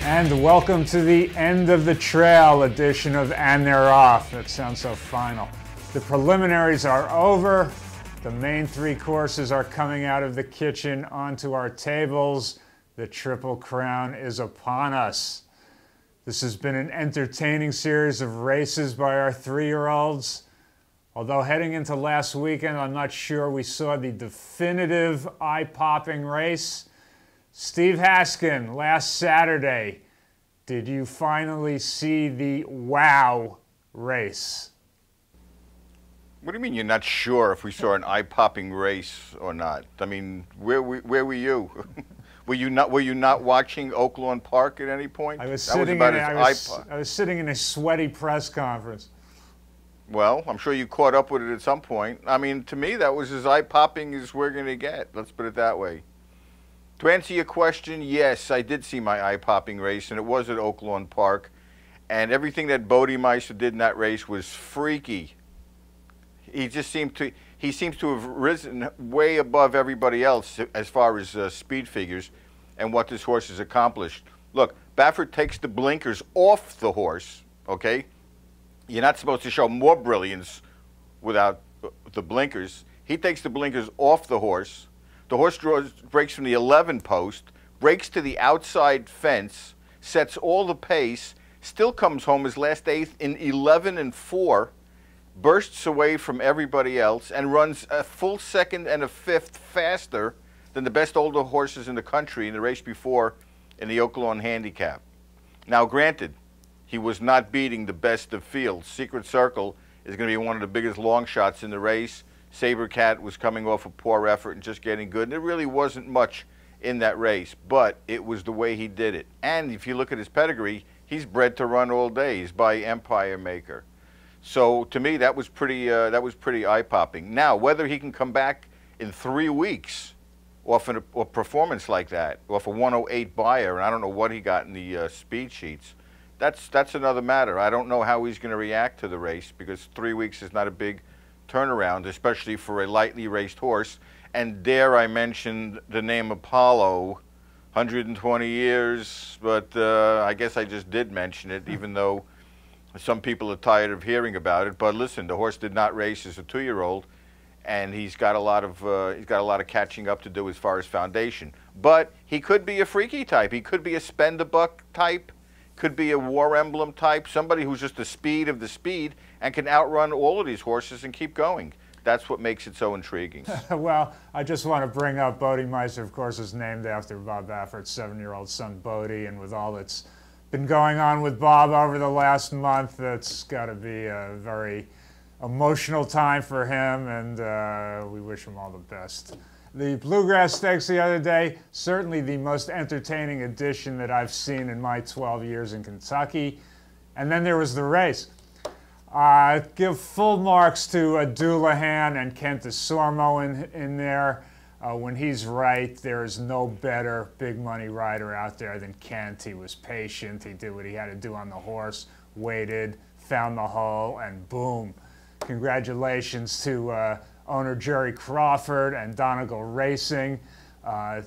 And welcome to the end of the trail edition of And They're Off. That sounds so final. The preliminaries are over. The main three courses are coming out of the kitchen onto our tables. The Triple Crown is upon us. This has been an entertaining series of races by our three-year-olds. Although heading into last weekend, I'm not sure we saw the definitive eye-popping race. Steve Haskin, last Saturday, did you finally see the wow race? What do you mean you're not sure if we saw an eye-popping race or not? I mean, where were you? Were you not watching Oaklawn Park at any point? I was sitting in a sweaty press conference. Well, I'm sure you caught up with it at some point. I mean, to me, that was as eye-popping as we're going to get. Let's put it that way. To answer your question, yes, I did see my eye-popping race, and it was at Oaklawn Park. And everything that Bodemeister did in that race was freaky. He seems to have risen way above everybody else as far as speed figures and what this horse has accomplished. Look, Baffert takes the blinkers off the horse, okay? You're not supposed to show more brilliance without the blinkers. He takes the blinkers off the horse. The horse breaks from the 11 post, breaks to the outside fence, sets all the pace, still comes home his last eighth in 11-4, bursts away from everybody else, and runs a full second and a fifth faster than the best older horses in the country in the race before in the Oaklawn Handicap. Now, granted, he was not beating the best of fields. Secret Circle is going to be one of the biggest long shots in the race. Saber Cat was coming off a poor effort and just getting good. And there really wasn't much in that race, but it was the way he did it. And if you look at his pedigree, he's bred to run all day. He's by Empire Maker. So to me, that was pretty eye-popping. Now, whether he can come back in 3 weeks off a performance like that, off a 108 buyer, and I don't know what he got in the speed sheets, that's another matter. I don't know how he's going to react to the race because 3 weeks is not a big turnaround, especially for a lightly raced horse. And dare I mention the name Apollo, 120 years, but I guess I just did mention it, even though some people are tired of hearing about it. But listen, the horse did not race as a 2-year-old, and he's got a lot of catching up to do as far as foundation. But he could be a freaky type. He could be a spend-a-buck type. Could be a War Emblem type, somebody who's just the speed of the speed and can outrun all of these horses and keep going. That's what makes it so intriguing. Well, I just want to bring up Bodemeister, of course, is named after Bob Baffert's 7-year-old son, Bodie, and with all that's been going on with Bob over the last month, that's got to be a very emotional time for him, and we wish him all the best. The Bluegrass Stakes the other day, certainly the most entertaining edition that I've seen in my 12 years in Kentucky. And then there was the race. Give full marks to Dulahan and Kent Desormeaux in there. When he's right, there is no better big money rider out there than Kent. He was patient. He did what he had to do on the horse, waited, found the hole, and boom. Congratulations to owner Jerry Crawford and Donegal Racing.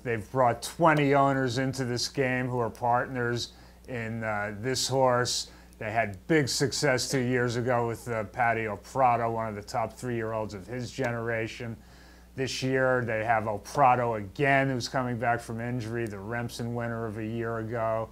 They've brought 20 owners into this game who are partners in this horse. They had big success 2 years ago with Patio Prado, one of the top 3-year-olds of his generation. This year they have El Prado again, who's coming back from injury, the Remsen winner of a year ago.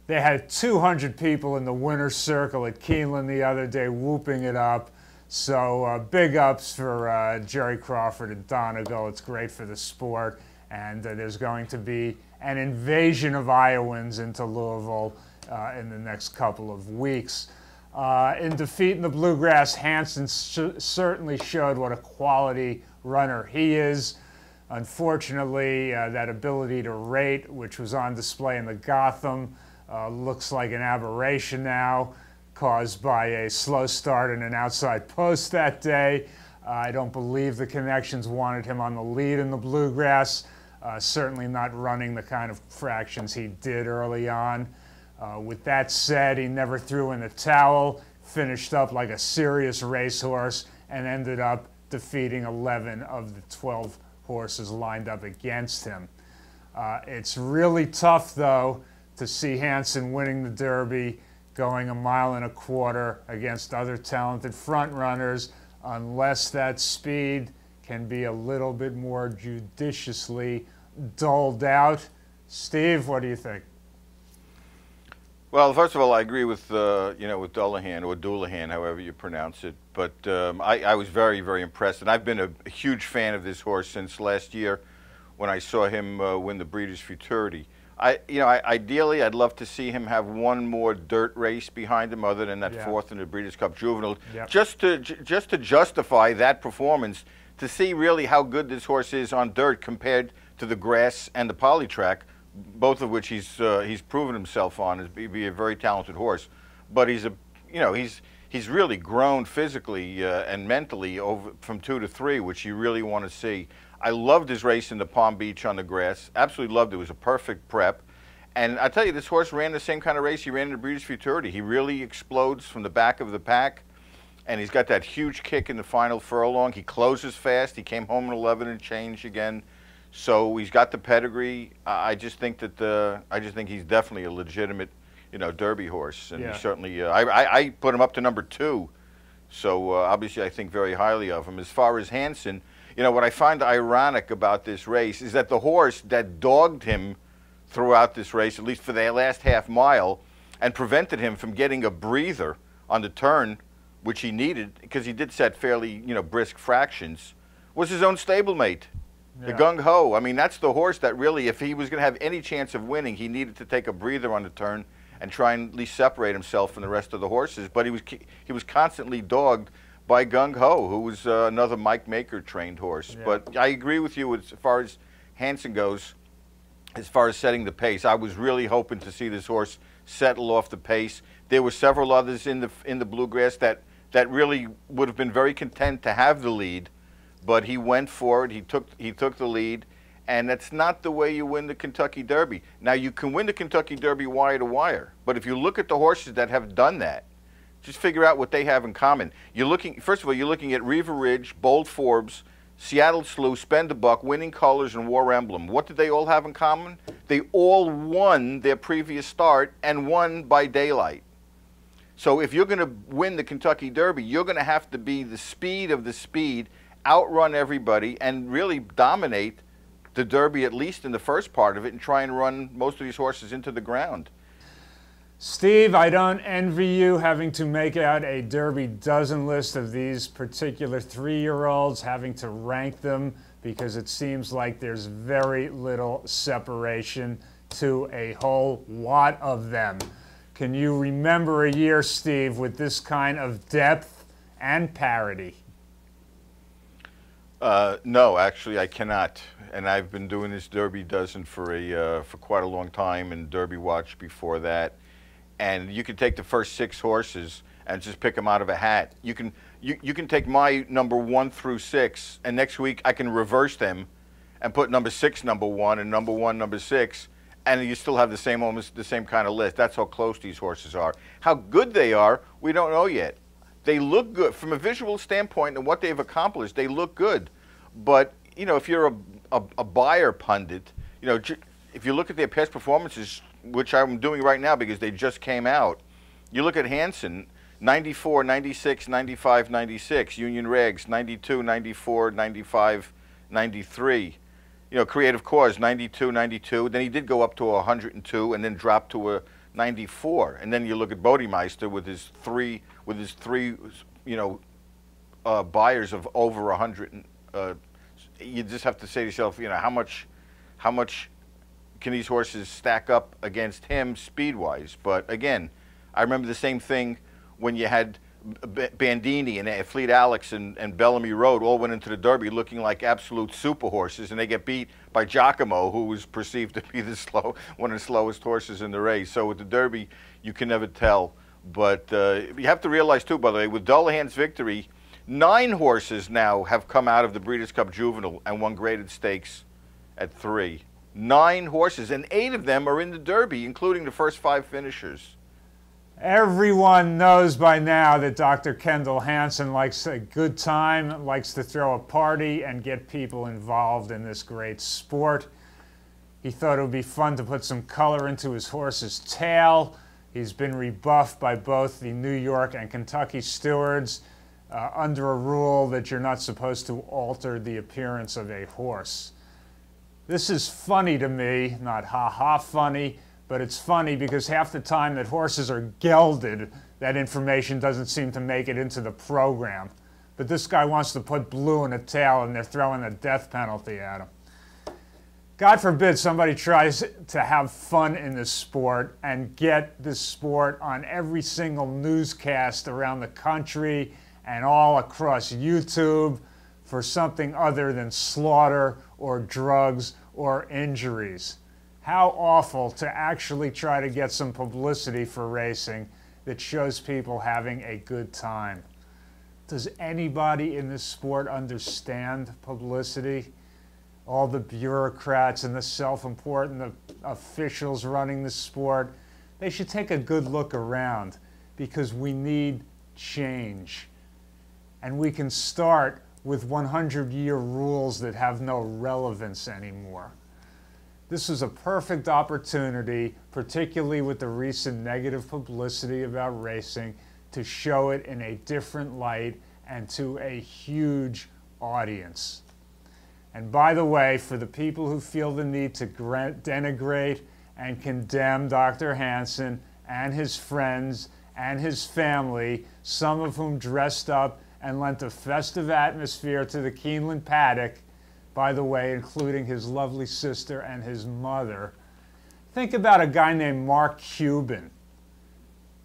They had 200 people in the winner's circle at Keeneland the other day whooping it up. So big ups for Jerry Crawford and Donegal. It's great for the sport. And there's going to be an invasion of Iowans into Louisville in the next couple of weeks. In defeating the Bluegrass, Hansen certainly showed what a quality runner he is. Unfortunately, that ability to rate, which was on display in the Gotham, looks like an aberration now, caused by a slow start and an outside post that day. I don't believe the Connections wanted him on the lead in the Bluegrass, certainly not running the kind of fractions he did early on. With that said, he never threw in the towel, finished up like a serious racehorse, and ended up defeating 11 of the 12 horses lined up against him. It's really tough, though, to see Hansen winning the Derby, going 1.25 miles against other talented front runners, unless that speed can be a little bit more judiciously doled out. Steve, what do you think? Well, first of all, I agree with with Dulahan, or Dulahan, however you pronounce it. But I was very, very impressed, and I've been a huge fan of this horse since last year, when I saw him win the Breeders' Futurity. Ideally, I'd love to see him have one more dirt race behind him, other than that fourth in the Breeders' Cup Juvenile, just to justify that performance, to see really how good this horse is on dirt compared to the grass and the poly track, both of which he's proven himself on as be a very talented horse. But he's really grown physically and mentally over from 2 to 3, which you really want to see. I loved his race in the Palm Beach on the grass. Absolutely loved it. It was a perfect prep. And I tell you, this horse ran the same kind of race he ran in the Breeders' Futurity. He really explodes from the back of the pack, and he's got that huge kick in the final furlong. He closes fast. He came home in 11 and change again. So he's got the pedigree. I just think he's definitely a legitimate, Derby horse, and he certainly. I put him up to number 2. So obviously, I think very highly of him. As far as Hansen, what I find ironic about this race is that the horse that dogged him throughout this race, at least for the last half mile, and prevented him from getting a breather on the turn, which he needed because he did set fairly, brisk fractions, was his own stablemate. The Gung Ho. I mean, that's the horse that really, if he was going to have any chance of winning, he needed to take a breather on the turn and try and at least separate himself from the rest of the horses. But he was constantly dogged by Gung Ho, who was another Mike Maker trained horse. But I agree with you as far as Hansen goes, as far as setting the pace. I was really hoping to see this horse settle off the pace. There were several others in the Bluegrass that really would have been very content to have the lead. But he went for it. He took the lead, and that's not the way you win the Kentucky Derby. Now, you can win the Kentucky Derby wire to wire, but if you look at the horses that have done that, just figure out what they have in common. First of all, you're looking at Riva Ridge, Bold Forbes, Seattle Slew, Spend a Buck, Winning Colors, and War Emblem. What did they all have in common? They all won their previous start and won by daylight. So if you're going to win the Kentucky Derby, you're going to have to be the speed of the speed, outrun everybody, and really dominate the Derby, at least in the first part of it, and try and run most of these horses into the ground. Steve, I don't envy you having to make out a Derby dozen list of these particular 3-year-olds, having to rank them, because it seems like there's very little separation to a whole lot of them. Can you remember a year, Steve, with this kind of depth and parity? No, actually, I cannot. And I've been doing this Derby dozen for quite a long time, and Derby Watch before that. And you can take the first 6 horses and just pick them out of a hat. You can take my number 1 through 6, and next week I can reverse them and put number 6 number 1 and number 1 number 6, and you still have almost the same kind of list. That's how close these horses are. How good they are, we don't know yet. They look good from a visual standpoint, and what they've accomplished, they look good. But if you're a buyer pundit, if you look at their past performances, which I'm doing right now because they just came out, you look at Hansen, 94, 96, 95, 96, Union Regs, 92, 94, 95, 93. Creative Cause, 92, 92. Then he did go up to 102 and then dropped to a 94. And then you look at Bodemeister with his three buyers of over 100. You just have to say to yourself, how much can these horses stack up against him speed-wise? But again, I remember the same thing when you had Bandini and Fleet Alex and Bellamy Road all went into the Derby looking like absolute super horses, and they get beat by Giacomo, who was perceived to be one of the slowest horses in the race. So with the Derby, you can never tell. But you have to realize too, by the way, with Dulahan's victory, 9 horses now have come out of the Breeders' Cup Juvenile and won graded stakes at 3. 9 horses, and 8 of them are in the Derby, including the first 5 finishers. Everyone knows by now that Dr. Kendall Hansen likes a good time, likes to throw a party and get people involved in this great sport. He thought it would be fun to put some color into his horse's tail. He's been rebuffed by both the New York and Kentucky stewards under a rule that you're not supposed to alter the appearance of a horse. This is funny to me, not ha-ha funny, but it's funny because half the time that horses are gelded, that information doesn't seem to make it into the program. But this guy wants to put blue in a tail and they're throwing the death penalty at him. God forbid somebody tries to have fun in this sport and get this sport on every single newscast around the country and all across YouTube for something other than slaughter or drugs or injuries. How awful to actually try to get some publicity for racing that shows people having a good time. Does anybody in this sport understand publicity? All the bureaucrats and the self-important officials running the sport, they should take a good look around because we need change. And we can start with 100-year rules that have no relevance anymore. This was a perfect opportunity, particularly with the recent negative publicity about racing, to show it in a different light and to a huge audience. And by the way, for the people who feel the need to denigrate and condemn Dr. Hansen and his friends and his family, some of whom dressed up and lent a festive atmosphere to the Keeneland paddock, by the way, including his lovely sister and his mother, think about a guy named Mark Cuban,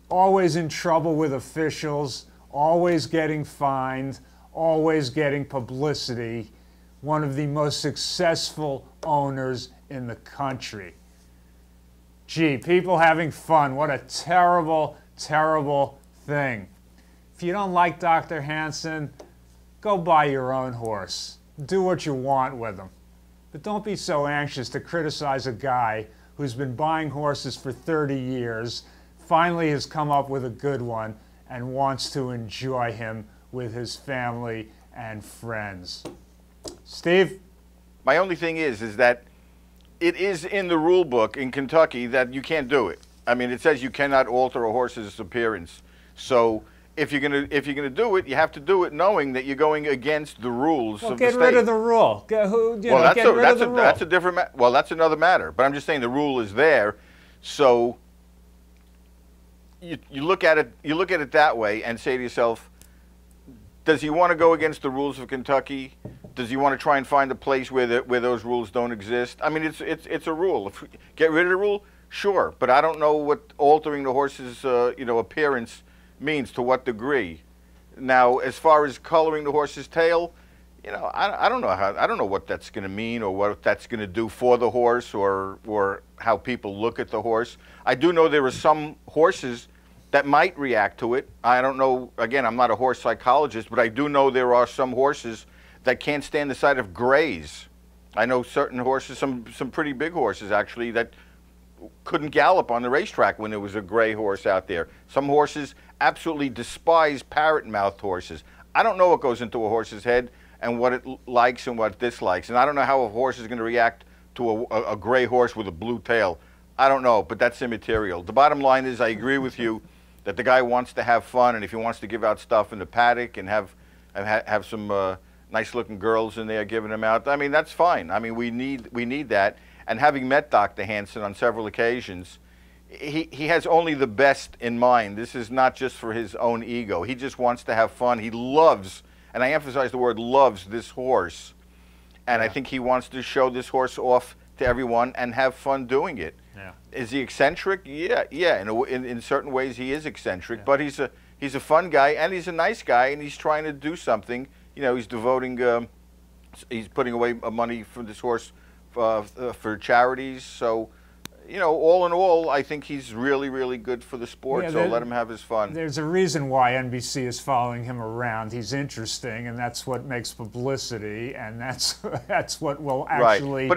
always in trouble with officials, always getting fined, always getting publicity, one of the most successful owners in the country. Gee, people having fun, what a terrible, terrible thing. If you don't like Dr. Hansen, go buy your own horse. Do what you want with him. But don't be so anxious to criticize a guy who's been buying horses for 30 years, finally has come up with a good one, and wants to enjoy him with his family and friends. Steve? My only thing is that it is in the rule book in Kentucky that you can't do it. I mean, it says you cannot alter a horse's appearance. So if you're gonna do it, you have to do it knowing that you're going against the rules of the state. Get rid of the rule. That's a different. Well, that's another matter. But I'm just saying the rule is there, so you look at it. You look at it that way and say to yourself, does he want to go against the rules of Kentucky? Does he want to try and find a place where those rules don't exist? I mean, it's a rule. If get rid of the rule, sure, but I don't know what altering the horse's appearance means, to what degree. Now, as far as coloring the horse's tail, I don't know what that's going to mean or what that's going to do for the horse or how people look at the horse. I do know there are some horses that might react to it. I don't know, again, I'm not a horse psychologist, but I do know there are some horses that can't stand the sight of grays. I know certain horses, some pretty big horses actually, that couldn't gallop on the racetrack when there was a gray horse out there. Some horses absolutely despise parrot-mouthed horses. I don't know what goes into a horse's head and what it likes and what it dislikes, and I don't know how a horse is going to react to a gray horse with a blue tail. I don't know, but that's immaterial. The bottom line is I agree with you that the guy wants to have fun, and if he wants to give out stuff in the paddock and have some nice-looking girls in there giving them out, I mean, that's fine. I mean, we need that. And having met Dr. Hansen on several occasions, he has only the best in mind. This is not just for his own ego. He just wants to have fun. He loves, and I emphasize the word loves, this horse. And I think he wants to show this horse off to everyone and have fun doing it. Yeah. Is he eccentric? Yeah. In certain ways he is eccentric, but he's a fun guy and he's a nice guy and he's trying to do something. He's devoting, he's putting away money for this horse for charities. So, all in all, I think he's really, really good for the sport. So let him have his fun. There's a reason why NBC is following him around. He's interesting, and that's what makes publicity, and that's what will actually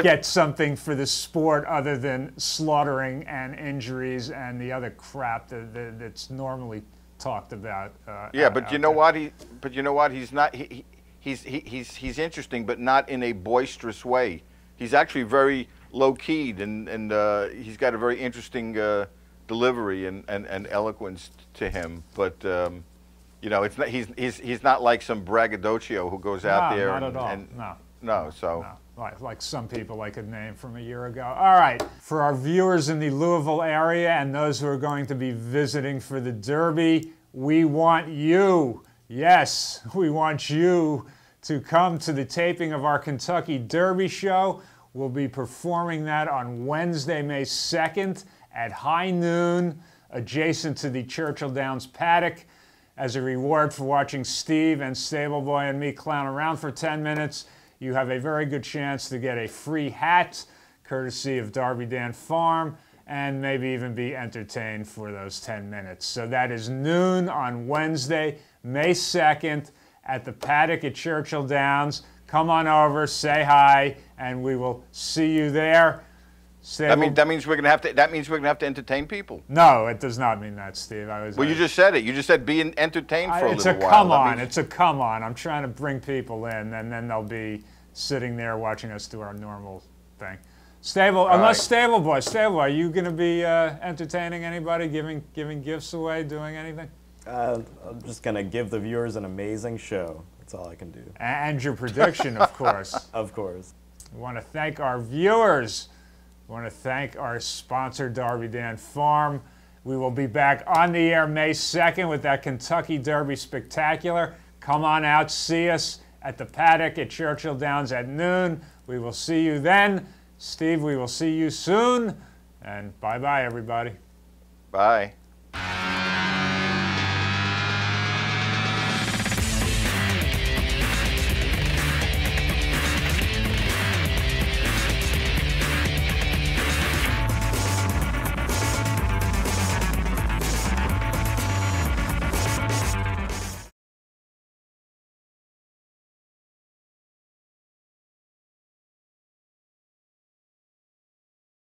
get something for the sport other than slaughtering and injuries and the other crap that's normally talked about. But you know what? He's not. He's interesting, but not in a boisterous way. He's actually very low-keyed, and he's got a very interesting delivery and eloquence to him. But you know, it's not, he's not like some braggadocio who goes out there not and, at all. and no. So. No. Like some people I could name from a year ago. All right, for our viewers in the Louisville area and those who are going to be visiting for the Derby, we want you, yes, we want you to come to the taping of our Kentucky Derby show. We'll be performing that on Wednesday, May 2nd at high noon, adjacent to the Churchill Downs paddock. As a reward for watching Steve and Stable Boy and me clown around for 10 minutes, you have a very good chance to get a free hat, courtesy of Darby Dan Farm, and maybe even be entertained for those 10 minutes. So that is noon on Wednesday, May 2nd, at the paddock at Churchill Downs. Come on over, say hi, and we will see you there. That means we're gonna have to entertain people. No, it does not mean that, Steve. Well, you just said it. You just said be entertained for a little while. It's a come on. It's a come on. I'm trying to bring people in, and then they'll be sitting there watching us do our normal thing. Stable, unless Stable Boy, are you going to be entertaining anybody, giving gifts away, doing anything? I'm just going to give the viewers an amazing show. That's all I can do. And your prediction, of course. Of course. We want to thank our viewers. We want to thank our sponsor, Darby Dan Farm. We will be back on the air May 2nd with that Kentucky Derby Spectacular. Come on out, see us at the paddock at Churchill Downs at noon. We will see you then. Steve, we will see you soon. And bye-bye, everybody. Bye.